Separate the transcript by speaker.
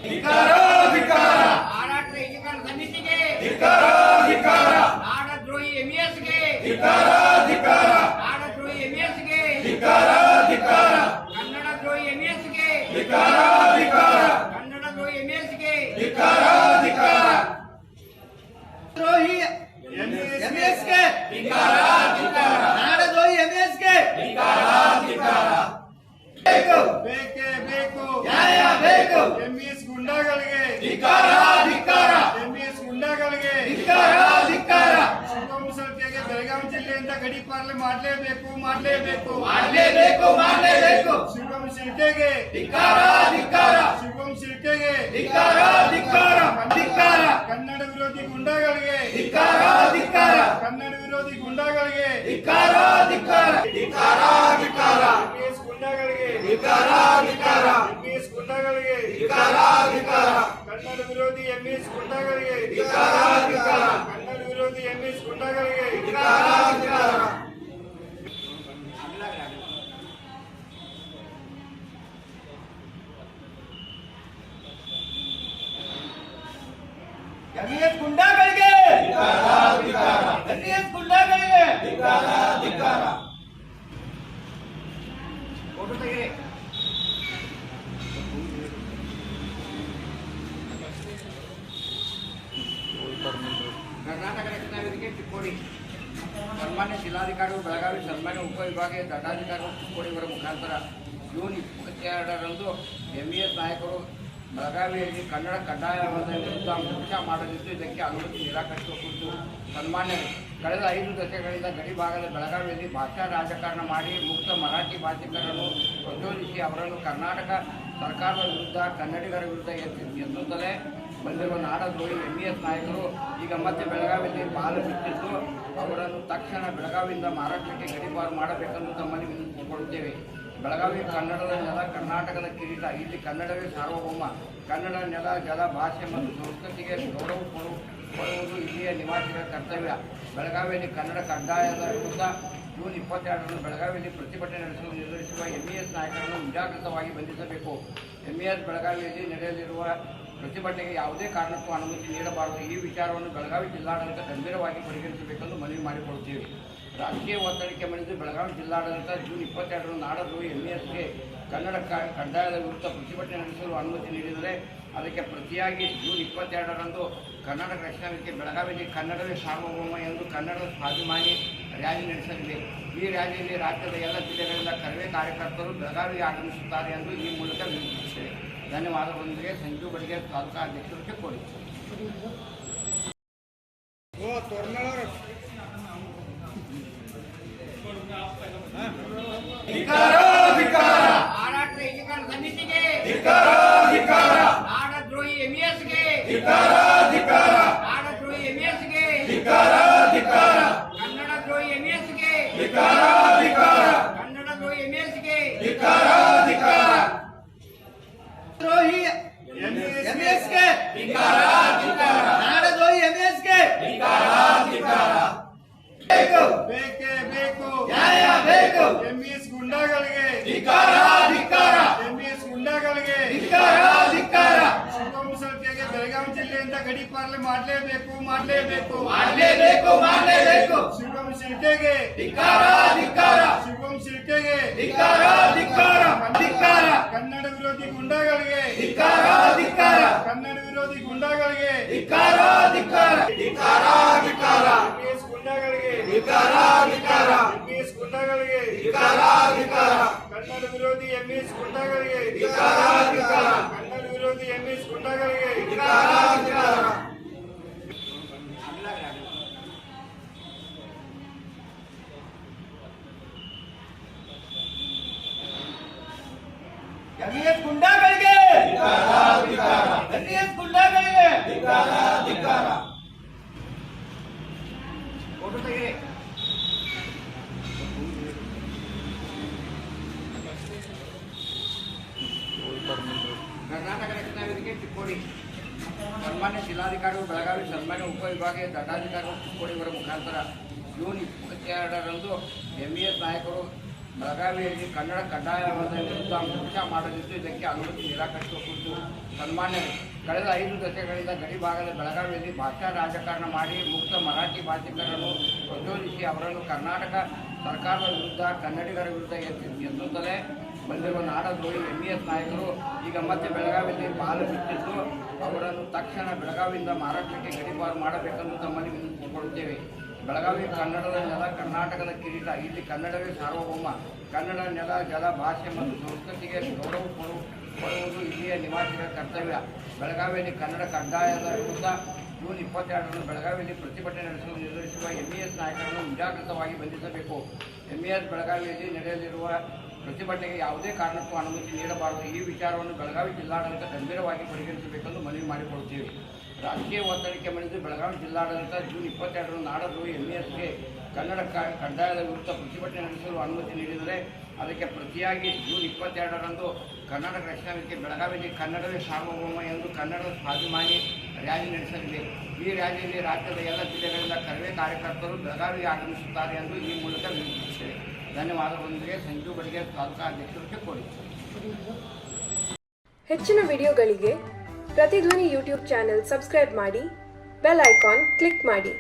Speaker 1: ಆಡಳಿತ ಏಕೀಕರಣ ಸಮಿತಿಗೆ ನಾಡದ್ರೋಹಿ ಎಂಇಎಸ್ಗೆ ನಾಡದ್ರೋಹಿ ಎಂಇಎಸ್ಗೆ ಕನ್ನಡ ದ್ರೋಹಿ ಎಂಇಎಸ್ಗೆ ಕನ್ನಡ ದ್ರೋಹಿ ಎಂಇಎಸ್ಗೆ ದ್ರೋಹಿ ಎಂಇಎಸ್ಗೆ ನಾಡದ್ರೋಹಿ ಎಂಇಎಸ್ಗೆ
Speaker 2: ಬೇಕೇ ಬೇಕು
Speaker 1: ನ್ಯಾಯ ಬೇಕು
Speaker 2: ಎಂಇಎಸ್ ಗುಂಡಾಗಳಿಗೆ ಎಂಇಎಸ್ ಗುಂಡಾಗಳಿಗೆ ಶಿವಮೊಗ್ಗ ಮುಸಲ್ಕೆಗೆ ಬೆಳಗಾವಿ ಜಿಲ್ಲೆಯಿಂದ ಗಡಿ ಪಾಲನೆ ಮಾಡಲೇಬೇಕು ಶಿವಮೊಗ್ಗ ಶಿಲ್ಕೆಗೆ ಶಿವಮೊಗ್ಗ ಶಿಲ್ಕೆಗೆ ಕನ್ನಡ ವಿರೋಧಿ ಗುಂಡಾಗಳಿಗೆ ಕನ್ನಡ ವಿರೋಧಿ ಗುಂಡಾಗಳಿಗೆ ಎಂಇಎಸ್ ಗುಂಡಾಗಳಿಗೆ ಎಂಇಎಸ್ ಗುಂಡಾಗಳಿಗೆ ಕನ್ನಡ ವಿರೋಧಿ ಎಂಇಎಸ್ ಗುಂಡಾಗಳಿಗೆ ಕನ್ನಡ ವಿರೋಧಿ ಎಂಇಎಸ್ ಗುಂಡಾಗಳಿಗೆ
Speaker 1: ಎಂಇಎಸ್ ಗುಂಡಾಗಳಿಗೆ ಎಂಇಎಸ್ ಗುಂಡಾಗಳಿಗೆ ಫೋಟೋ ತೆಗೆರಿ. ಕರ್ನಾಟಕ ರಕ್ಷಣಾ ವೇದಿಕೆ ಚಿಕ್ಕೋಡಿ ಸನ್ಮಾನ್ಯ ಜಿಲ್ಲಾಧಿಕಾರಿಗಳು ಬೆಳಗಾವಿ ಸನ್ಮಾನ್ಯ ಉಪವಿಭಾಗೀಯ ದಂಡಾಧಿಕಾರಿಗಳು ಚಿಕ್ಕೋಡಿ ಇವರ ಮುಖಾಂತರ ಜೂನ್ 22ರಂದು ಎಂಇಎಸ್ ನಾಯಕರು ಬೆಳಗಾವಿಯಲ್ಲಿ ಕನ್ನಡ ಕಡ್ಡಾಯವಾದ ವಿರುದ್ಧ ಮೋರ್ಚಾ ಮಾಡಲಿದ್ದು ಇದಕ್ಕೆ ಅನುಮತಿ ನಿರಾಕರಿಸುವ ಕುರಿತು ಸನ್ಮಾನ್ಯ ಕಳೆದ 5 ದಶಕಗಳಿಂದ ಗಡಿ ಭಾಗದ ಬೆಳಗಾವಿಯಲ್ಲಿ ಭಾಷಾ ರಾಜಕಾರಣ ಮಾಡಿ ಮುಕ್ತ ಮರಾಠಿ ಭಾಷಿಕರನ್ನು ಪ್ರಚೋದಿಸಿ ಅವರನ್ನು ಕರ್ನಾಟಕ ಸರ್ಕಾರದ ವಿರುದ್ಧ ಕನ್ನಡಿಗರ ವಿರುದ್ಧ ಎತ್ತುತ್ತಲೇ ಬಂದಿರುವ ನಾಡದ್ರೋಹಿ ಎಂಇಎಸ್ ನಾಯಕರು ಈಗ ಮತ್ತೆ ಬೆಳಗಾವಿಯಲ್ಲಿ ಪಾಲು ಬಿಟ್ಟಿದ್ದು ಅವರನ್ನು ತಕ್ಷಣ ಬೆಳಗಾವಿಯಿಂದ ಮಹಾರಾಷ್ಟ್ರಕ್ಕೆ ಗಡಿಪಾರು ಮಾಡಬೇಕೆಂದು ತಮ್ಮಲ್ಲಿ ವಿನಂತಿಸಿಕೊಳ್ಳುತ್ತೇವೆ. ಬೆಳಗಾವಿ ಕನ್ನಡದ ನೆಲ, ಕರ್ನಾಟಕದ ಕಿರೀಟ. ಇಲ್ಲಿ ಕನ್ನಡವೇ ಸಾರ್ವಭೌಮ. ಕನ್ನಡ ನೆಲ, ಜಲ, ಭಾಷೆ ಮತ್ತು ಸಂಸ್ಕೃತಿಗೆ ಗೌರವ ಕೊಡುವುದು ಇಲ್ಲಿಯ ನಿವಾಸಿಗಳ ಕರ್ತವ್ಯ. ಬೆಳಗಾವಿಯಲ್ಲಿ ಕನ್ನಡ ಕಡ್ಡಾಯದ ವಿರುದ್ಧ ಜೂನ್ 22ರಂದು ಬೆಳಗಾವಿಯಲ್ಲಿ ಪ್ರತಿಭಟನೆ ನಡೆಸಲು ನಿರ್ಧರಿಸಿರುವ ಎಂಇಎಸ್ ನಾಯಕರನ್ನು ಮುಂಜಾಗ್ರತವಾಗಿ ಬಂಧಿಸಬೇಕು. ಎಂಇಎಸ್ ಬೆಳಗಾವಿಯಲ್ಲಿ ನಡೆಯಲಿರುವ ಪ್ರತಿಭಟನೆಗೆ ಯಾವುದೇ ಕಾರಣಕ್ಕೂ ಅನುಮತಿ ನೀಡಬಾರದು. ಈ ವಿಚಾರವನ್ನು ಬೆಳಗಾವಿ ಜಿಲ್ಲಾಡಳಿತ ಗಂಭೀರವಾಗಿ ಪರಿಗಣಿಸಬೇಕೆಂದು ಮನವಿ ಮಾಡಿಕೊಳ್ಳುತ್ತೇವೆ. ರಾಜಕೀಯ ಒತ್ತಡಕ್ಕೆ ಮಣಿದು ಬೆಳಗಾವಿ ಜಿಲ್ಲಾಡಳಿತ ಜೂನ್ 22ರಂದು ನಾಡದ್ರೋಹಿ ಎಂಇಎಸ್ಗೆ ಕನ್ನಡ ಕಡ್ಡಾಯದ ವಿರುದ್ಧ ಪ್ರತಿಭಟನೆ ನಡೆಸಲು ಅನುಮತಿ ನೀಡಿದರೆ ಅದಕ್ಕೆ ಪ್ರತಿಯಾಗಿ ಜೂನ್ 22ರಂದು ಕರ್ನಾಟಕ ರಕ್ಷಣಾ ವೇದಿಕೆ ಬೆಳಗಾವಿಯಲ್ಲಿ ಕನ್ನಡವೇ ಸಾರ್ವಭೌಮ ಎಂದು ಕನ್ನಡದ ಸ್ವಾಭಿಮಾನಿ ರ್ಯಾಲಿ ನಡೆಸಲಿದೆ. ಈ ರ್ಯಾಲಿಯಲ್ಲಿ ರಾಜ್ಯದ ಎಲ್ಲ ಜಿಲ್ಲೆಗಳಿಂದ ಕರವೇ ಕಾರ್ಯಕರ್ತರು ಬೆಳಗಾವಿಗೆ ಆಗಮಿಸುತ್ತಾರೆ ಎಂದು ಈ ಮೂಲಕ ವಿನಂತಿಸುತ್ತೇವೆ. ಧನ್ಯವಾದಗಳೊಂದಿಗೆ ಸಂಜು ಬಡಿಗೆ ತಾಲೂಕಾ ಅಧ್ಯಕ್ಷರು ಚಿಕ್ಕೋಡಿ. ಆಡಳಿತ ಏಕೀಕರಣ ಸಮಿತಿಗೆ ನಾಡದ್ರೋಹಿ ಎಂಇಎಸ್ಗೆ ನಾಡದ್ರೋಹಿ ಎಂಇಎಸ್ಗೆ ಕನ್ನಡ ದ್ರೋಹಿ ಎಂಇಎಸ್ಗೆ ಕನ್ನಡ ದ್ರೋಹಿ ಎಂಇಎಸ್ಗೆ ದ್ರೋಹಿ ಎಂಇಎಸ್ಗೆ ನಾಡದ್ರೋಹಿ ಎಂಇಎಸ್ಗೆ
Speaker 2: ಬೇಕೇ ಬೇಕು
Speaker 1: ನ್ಯಾಯ ಬೇಕು
Speaker 2: ಎಂಇಎಸ್ ಗುಂಡಾಗಳಿಗೆ ಎಂಇಎಸ್ ಗುಂಡಾಗಳಿಗೆ ಶಿವಮೊಗ್ಗ ಮುಸಲ್ಕೆಗೆ ಬೆಳಗಾವಿ ಜಿಲ್ಲೆಯಿಂದ ಗಡಿ ಪಾಲನೆ ಮಾಡಲೇಬೇಕು ಶಿವಮೊಗ್ಗ ಶಿಲ್ಕೆಗೆ ಶಿವಮೊಗ್ಗ ಶಿಲ್ಕೆಗೆ ಕನ್ನಡ ವಿರೋಧಿ ಗುಂಡಾಗಳಿಗೆ ಕನ್ನಡ ವಿರೋಧಿ ಗುಂಡಾಗಳಿಗೆ ಎಂಇಎಸ್ ಗುಂಡಾಗಳಿಗೆ ಎಂಇಎಸ್ ಗುಂಡಾಗಳಿಗೆ ಕನ್ನಡ ವಿರೋಧಿ ಎಂಇಎಸ್ ಗುಂಡಾಗಳಿಗೆ ಕನ್ನಡ ವಿರೋಧಿ ಎಂಇಎಸ್ ಗುಂಡಾಗಳಿಗೆ
Speaker 1: ಎಂಇಎಸ್ ಗುಂಡಾಗಳಿಗೆ ಎಂಇಎಸ್ ಗುಂಡಾಗಳಿಗೆ ಫೋಟೋ ತೆಗೆರಿ. ಕರ್ನಾಟಕ ರಕ್ಷಣಾ ವೇದಿಕೆ ಚಿಕ್ಕೋಡಿ ಸನ್ಮಾನ್ಯ ಜಿಲ್ಲಾಧಿಕಾರಿಗಳು ಬೆಳಗಾವಿ ಸನ್ಮಾನ್ಯ ಉಪವಿಭಾಗೀಯ ದಂಡಾಧಿಕಾರಿಗಳು ಚಿಕ್ಕೋಡಿ ಇವರ ಮುಖಾಂತರ ಜೂನ್ 22ರಂದು ಎಂಇಎಸ್ ನಾಯಕರು ಬೆಳಗಾವಿಯಲ್ಲಿ ಕನ್ನಡ ಕಡ್ಡಾಯವಾದ ವಿರುದ್ಧ ಮೋರ್ಚಾ ಮಾಡಲಿದ್ದು ಇದಕ್ಕೆ ಅನುಮತಿ ನಿರಾಕರಿಸುವ ಕುರಿತು ಸನ್ಮಾನ್ಯ ಕಳೆದ 5 ದಶಕಗಳಿಂದ ಗಡಿ ಭಾಗದ ಬೆಳಗಾವಿಯಲ್ಲಿ ಭಾಷಾ ರಾಜಕಾರಣ ಮಾಡಿ ಮುಕ್ತ ಮರಾಠಿ ಭಾಷಿಕರನ್ನು ಪ್ರಚೋದಿಸಿ ಅವರನ್ನು ಕರ್ನಾಟಕ ಸರ್ಕಾರದ ವಿರುದ್ಧ ಕನ್ನಡಿಗರ ವಿರುದ್ಧ ಎತ್ತುತ್ತಲೇ ಬಂದಿರುವ ನಾಡದ್ರೋಹಿ MES ನಾಯಕರು ಈಗ ಮತ್ತೆ ಬೆಳಗಾವಿಯಲ್ಲಿ ಪಾಲು ಬಿಟ್ಟಿದ್ದು ಅವರನ್ನು ತಕ್ಷಣ ಬೆಳಗಾವಿಯಿಂದ ಮಹಾರಾಷ್ಟ್ರಕ್ಕೆ ಗಡೀಪಾರು ಮಾಡಬೇಕೆಂದು ತಮ್ಮಲ್ಲಿ ವಿನಂತಿಸಿಕೊಳ್ಳುತ್ತೇವೆ. ಬೆಳಗಾವಿ ಕನ್ನಡದ ನೆಲ, ಕರ್ನಾಟಕದ ಕಿರೀಟ. ಇಲ್ಲಿ ಕನ್ನಡವೇ ಸಾರ್ವಭೌಮ. ಕನ್ನಡ ನೆಲ, ಜಲ, ಭಾಷೆ ಮತ್ತು ಸಂಸ್ಕೃತಿಗೆ ಗೌರವ ಕೊಡುವುದು ಇಲ್ಲಿಯ ನಿವಾಸಿಗಳ ಕರ್ತವ್ಯ. ಬೆಳಗಾವಿಯಲ್ಲಿ ಕನ್ನಡ ಕಡ್ಡಾಯದ ವಿರುದ್ಧ ಜೂನ್ 22ರಂದು ಬೆಳಗಾವಿಯಲ್ಲಿ ಪ್ರತಿಭಟನೆ ನಡೆಸಲು ನಿರ್ಧರಿಸಿರುವ MES ನಾಯಕರನ್ನು ಮುಂಜಾಗ್ರತವಾಗಿ ಬಂಧಿಸಬೇಕು. MES ಬೆಳಗಾವಿಯಲ್ಲಿ ನಡೆಯಲಿರುವ ಪ್ರತಿಭಟನೆಗೆ ಯಾವುದೇ ಕಾರಣಕ್ಕೂ ಅನುಮತಿ ನೀಡಬಾರದು. ಈ ವಿಚಾರವನ್ನು ಬೆಳಗಾವಿ ಜಿಲ್ಲಾಡಳಿತ ಗಂಭೀರವಾಗಿ ಪರಿಗಣಿಸಬೇಕೆಂದು ಮನವಿ ಮಾಡಿಕೊಳ್ಳುತ್ತೇವೆ. ರಾಜಕೀಯ ಒತ್ತಡಕ್ಕೆ ಮಣಿದು ಬೆಳಗಾವಿ ಜಿಲ್ಲಾಡಳಿತ ಜೂನ್ 22ರಂದು ನಾಡದ್ರೋಹಿ MESಗೆ ಕನ್ನಡ ಕಡ್ಡಾಯದ ವಿರುದ್ಧ ಪ್ರತಿಭಟನೆ ನಡೆಸಲು ಅನುಮತಿ ನೀಡಿದರೆ ಅದಕ್ಕೆ ಪ್ರತಿಯಾಗಿ ಜೂನ್ 22ರಂದು ಕರ್ನಾಟಕ ರಕ್ಷಣಾ ವೇದಿಕೆ ಬೆಳಗಾವಿಯಲ್ಲಿ ಕನ್ನಡವೇ ಸಾರ್ವಭೌಮ ಎಂದು ಕನ್ನಡದ ಸ್ವಾಭಿಮಾನಿ ರ್ಯಾಲಿ ನಡೆಸಲಿದೆ. ಈ ರ್ಯಾಲಿಯಲ್ಲಿ ರಾಜ್ಯದ ಎಲ್ಲ ಜಿಲ್ಲೆಗಳಿಂದ ಕರವೇ ಕಾರ್ಯಕರ್ತರು ಬೆಳಗಾವಿಗೆ ಆಗಮಿಸುತ್ತಾರೆ ಎಂದು ಈ ಮೂಲಕ ವಿನಂತಿಸುತ್ತೇವೆ. ಧನ್ಯವಾದಗಳೊಂದಿಗೆ ಸಂಜು ಬಡಿಗೆ ತಾಲೂಕಾ ಅಧ್ಯಕ್ಷರಿಗೆ ಕೋರಿ.
Speaker 3: ಹೆಚ್ಚಿನ ವಿಡಿಯೋಗಳಿಗೆ ಪ್ರತಿಧ್ವನಿ ಯೂಟ್ಯೂಬ್ ಚಾನೆಲ್ ಸಬ್ಸ್ಕ್ರೈಬ್ ಮಾಡಿ, ಬೆಲ್ ಐಕಾನ್ ಕ್ಲಿಕ್ ಮಾಡಿ.